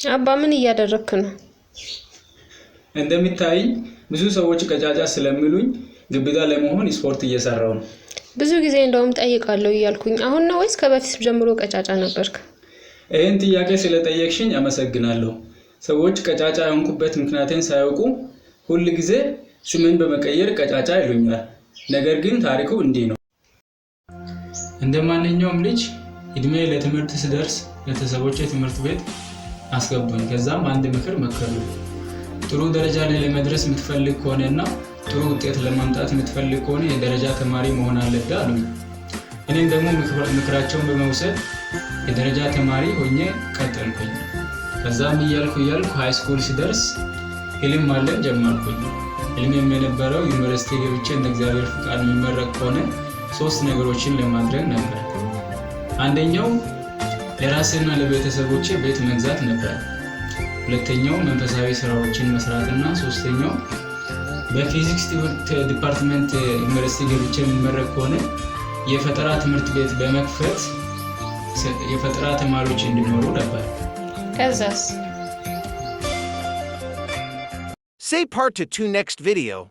አባ ምን እያደረክ ነው? እንደሚታይ ብዙ ሰዎች ቀጫጫ ስለሚሉኝ ግብዳ ለመሆን ስፖርት እየሰራው ነው። ብዙ ጊዜ እንደውም ጠይቃለሁ እያልኩኝ አሁን ነው ወይስ ከበፊት ጀምሮ ቀጫጫ ነበርክ? ይሄን ጥያቄ ስለጠየቅሽኝ አመሰግናለሁ። ሰዎች ቀጫጫ የሆንኩበት ምክንያቴን ሳያውቁ ሁሉ ጊዜ ስሜን በመቀየር ቀጫጫ ይሉኛል። ነገር ግን ታሪኩ እንዲህ ነው። እንደማንኛውም ልጅ እድሜ ለትምህርት ሲደርስ ቤተሰቦቼ ትምህርት ቤት አስገቡኝ። ከዛም አንድ ምክር መከሩኝ። ጥሩ ደረጃ ላይ ለመድረስ የምትፈልግ ከሆነና ጥሩ ውጤት ለማምጣት የምትፈልግ ከሆነ የደረጃ ተማሪ መሆን አለብህ አሉኝ። እኔም ደግሞ ምክራቸውን በመውሰድ የደረጃ ተማሪ ሆኜ ቀጠልኩኝ። ከዛም እያልኩ ሃይ ስኩል ሲደርስ ህልም ማለም ጀመርኩኝ። ህልሜም የነበረው ዩኒቨርሲቲ ገብቼ እንደ እግዚአብሔር ፍቃድ የሚመረቅ ከሆነ 3 ነገሮችን ለማድረግ ነበር። አንደኛው ለራሴና ለቤተሰቦቼ ቤት መግዛት ነበር። ሁለተኛው መንፈሳዊ ስራዎችን መስራትና ሶስተኛው በፊዚክስ ዲፓርትመንት ዩኒቨርሲቲ ገብቼ የሚመረቅ ከሆነ የፈጠራ ትምህርት ቤት በመክፈት የፈጠራ ተማሪዎች እንዲኖሩ ነበር። ከዛስ? Say part to 2 next video.